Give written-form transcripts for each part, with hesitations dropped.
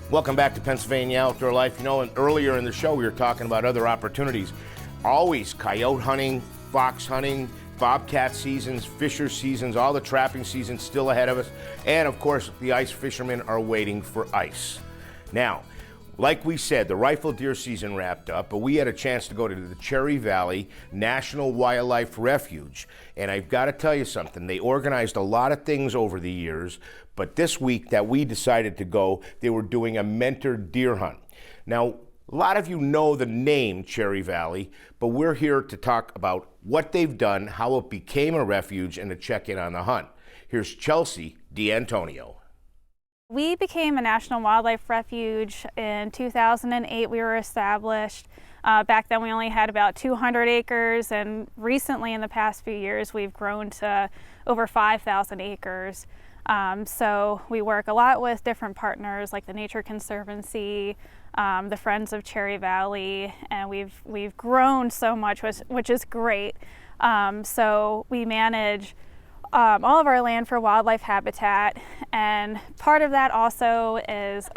Welcome back to Pennsylvania Outdoor Life. You know, earlier in the show we were talking about other opportunities. Always coyote hunting, fox hunting, bobcat seasons, fisher seasons, all the trapping seasons still ahead of us. And of course, the ice fishermen are waiting for ice. Now, like we said, the rifle deer season wrapped up, but we had a chance to go to the Cherry Valley National Wildlife Refuge. And I've got to tell you something, they organized a lot of things over the years, but this week that we decided to go, they were doing a mentored deer hunt. Now, a lot of you know the name Cherry Valley, but we're here to talk about what they've done, how it became a refuge, and to check in on the hunt. Here's Chelsea D'Antonio. We became a National Wildlife Refuge in 2008. We were established. Back then we only had about 200 acres, and recently in the past few years we've grown to over 5,000 acres. So we work a lot with different partners like the Nature Conservancy, the Friends of Cherry Valley, and we've grown so much, which is great. So we manage all of our land for wildlife habitat, and part of that also is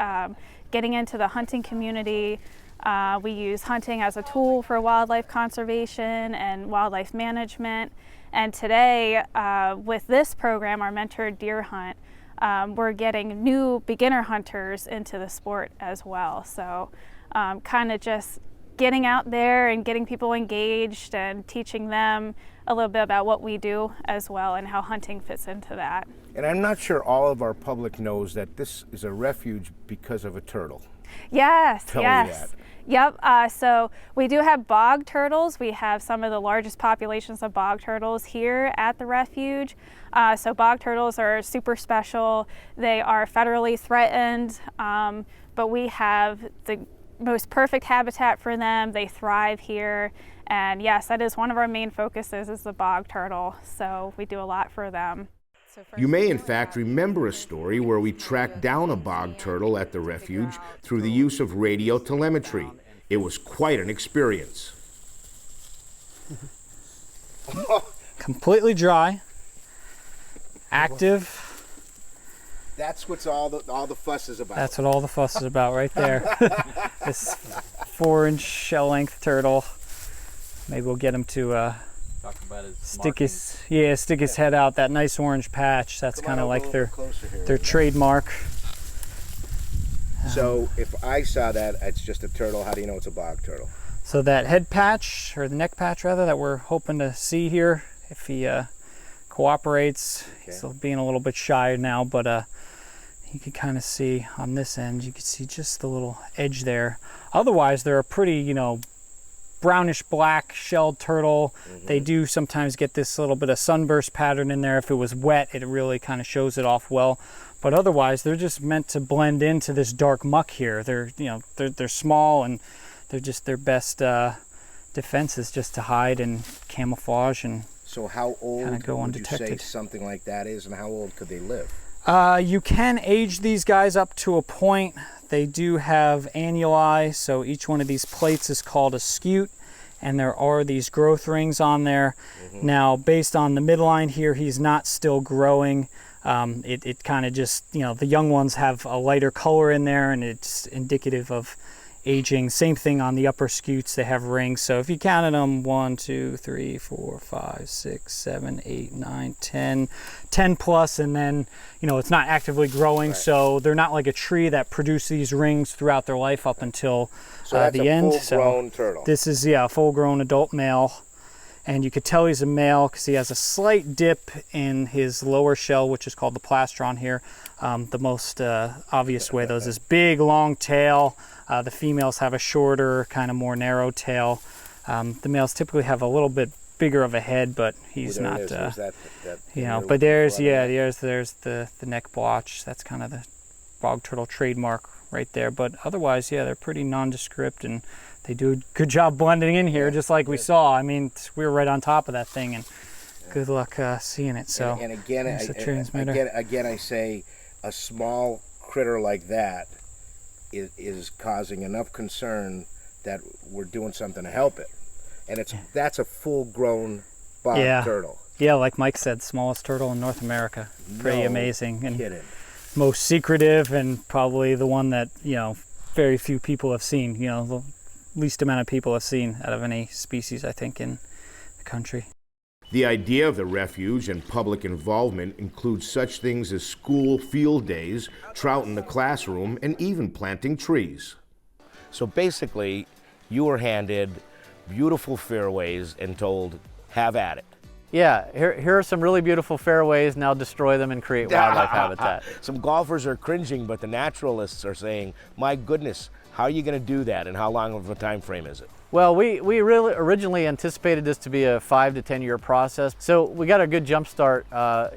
getting into the hunting community. We use hunting as a tool for wildlife conservation and wildlife management. And today, with this program, our mentored deer hunt, we're getting new beginner hunters into the sport as well. So kind of just getting out there and getting people engaged and teaching them a little bit about what we do as well and how hunting fits into that. And I'm not sure all of our public knows that this is a refuge because of a turtle. Yes, Tell yes. me that. Yep, so we do have bog turtles. We have some of the largest populations of bog turtles here at the refuge. So bog turtles are super special. They are federally threatened, but we have the most perfect habitat for them. They thrive here. And yes, that is one of our main focuses is the bog turtle. So we do a lot for them. You may in fact remember a story where we tracked down a bog turtle at the refuge through the use of radio telemetry. It was quite an experience. Completely dry, active. That's what's all the fuss is about. That's what all the fuss is about right there. This 4-inch shell-length turtle. Maybe we'll get him to stick his head out. That nice orange patch. That's kind of like their trademark. So if I saw that, it's just a turtle. How do you know it's a bog turtle? So that head patch, or the neck patch rather, that we're hoping to see here, if he cooperates. Okay. He's being a little bit shy now, but you can kind of see on this end, you can see just the little edge there. Otherwise, they're a pretty, brownish black shelled turtle. Mm-hmm. They do sometimes get this little bit of sunburst pattern in there. If it was wet, it really kind of shows it off well. But otherwise, they're just meant to blend into this dark muck here. They're small, and they're just their best defense is just to hide and camouflage and so how old kind of go would undetected. You say something like that is, and how old could they live? You can age these guys up to a point. They do have annuli, so each one of these plates is called a scute, and there are these growth rings on there. Mm-hmm. Now, based on the midline here, he's not still growing. It kind of just, the young ones have a lighter color in there, and it's indicative of aging. Same thing on the upper scutes, they have rings. So if you counted them, 1, 2, 3, 4, 5, 6, 7, 8, 9, 10 plus, and then, it's not actively growing, right. So they're not like a tree that produce these rings throughout their life up until the end. So full-grown turtle. This is, a full-grown adult male. And you could tell he's a male because he has a slight dip in his lower shell, which is called the plastron here. The most obvious way, though, is this big, long tail. The females have a shorter, kind of more narrow tail. The males typically have a little bit bigger of a head, but he's not. But there's the neck blotch. That's kind of the bog turtle trademark right there. But otherwise, they're pretty nondescript, and they do a good job blending in here, just like we saw. I mean, we were right on top of that thing, and good luck seeing it. So, and again, I say, a small critter like that is causing enough concern that we're doing something to help it. And that's a full-grown bog turtle. Yeah, like Mike said, smallest turtle in North America. Pretty amazing. And kidding. most secretive and probably the one that, very few people have seen, the least amount of people have seen out of any species, I think, in the country. The idea of the refuge and public involvement includes such things as school field days, trout in the classroom, and even planting trees. So basically, you were handed beautiful fairways and told, have at it. Yeah, here are some really beautiful fairways, now destroy them and create wildlife habitat. Some golfers are cringing, but the naturalists are saying, my goodness, how are you going to do that, and how long of a time frame is it? Well, we really originally anticipated this to be a 5 to 10 year process. So we got a good jump start.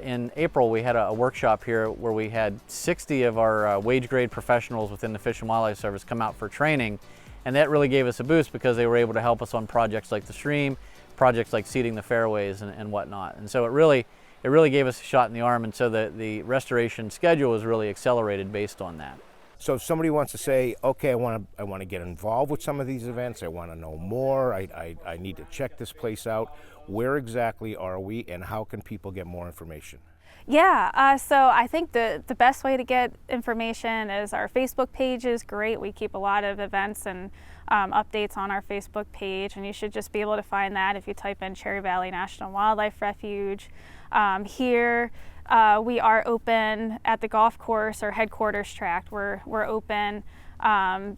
In April, we had a workshop here where we had 60 of our wage grade professionals within the Fish and Wildlife Service come out for training. And that really gave us a boost because they were able to help us on projects like the stream, projects like seeding the fairways and whatnot. And so it really gave us a shot in the arm. And so the restoration schedule was really accelerated based on that. So if somebody wants to say, okay, I want to get involved with some of these events, I want to know more, I need to check this place out, where exactly are we and how can people get more information? Yeah, so I think the best way to get information is our Facebook page is great. We keep a lot of events and updates on our Facebook page, and you should just be able to find that if you type in Cherry Valley National Wildlife Refuge. Here we are open at the golf course or headquarters tract. We're open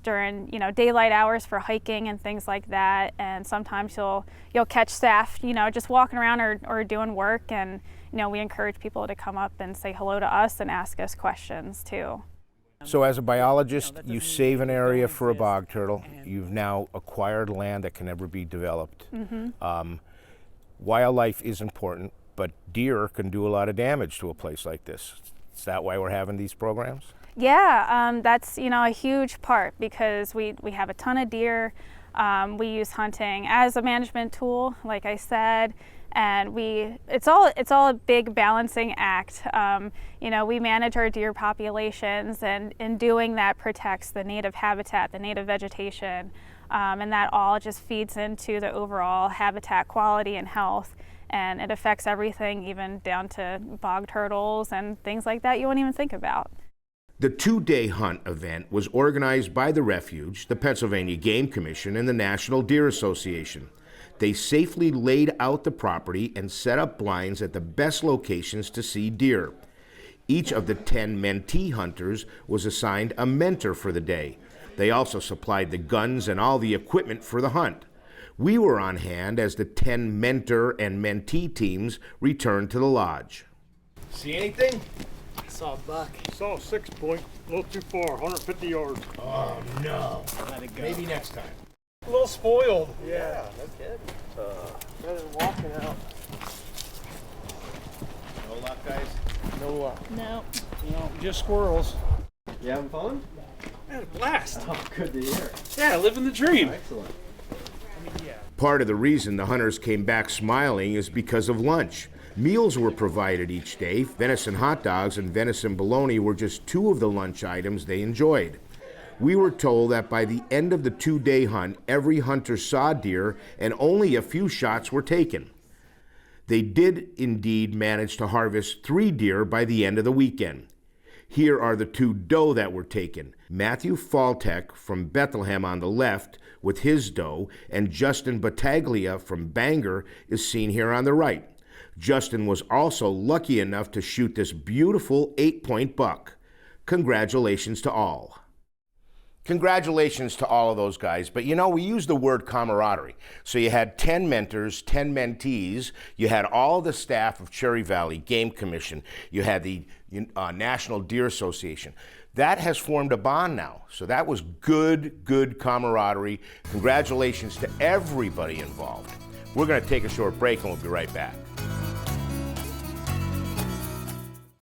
during daylight hours for hiking and things like that, and sometimes you'll catch staff just walking around or doing work, and we encourage people to come up and say hello to us and ask us questions too. So as a biologist, you save an area for a bog turtle. You've now acquired land that can never be developed. Mm-hmm. Wildlife is important, but deer can do a lot of damage to a place like this. Is that why we're having these programs? Yeah, that's a huge part because we have a ton of deer. We use hunting as a management tool, like I said, and it's all a big balancing act. We manage our deer populations, and in doing that protects the native habitat, the native vegetation, and that all just feeds into the overall habitat quality and health. And it affects everything, even down to bog turtles and things like that you wouldn't even think about. The two-day hunt event was organized by the Refuge, the Pennsylvania Game Commission, and the National Deer Association. They safely laid out the property and set up blinds at the best locations to see deer. Each of the 10 mentee hunters was assigned a mentor for the day. They also supplied the guns and all the equipment for the hunt. We were on hand as the 10 mentor and mentee teams returned to the lodge. See anything? I saw a buck. Saw a 6-point, a little too far, 150 yards. Oh no. Let it go. Maybe next time. A little spoiled. Yeah, no kidding. Better than walking out. No luck, guys? No luck. No. Just squirrels. You having fun? I had a blast. Oh, good to hear. Yeah, living the dream. Excellent. Part of the reason the hunters came back smiling is because of lunch. Meals were provided each day. Venison hot dogs and venison bologna were just two of the lunch items they enjoyed. We were told that by the end of the two-day hunt, every hunter saw deer and only a few shots were taken. They did indeed manage to harvest 3 deer by the end of the weekend. Here are the 2 doe that were taken. Matthew Faltek from Bethlehem on the left with his doe, and Justin Battaglia from Bangor is seen here on the right. Justin was also lucky enough to shoot this beautiful 8-point buck. Congratulations to all. Congratulations to all of those guys, but we use the word camaraderie. So you had 10 mentors, 10 mentees, you had all the staff of Cherry Valley Game Commission, you had the National Deer Association. That has formed a bond now. So that was good camaraderie. Congratulations to everybody involved. We're going to take a short break and we'll be right back.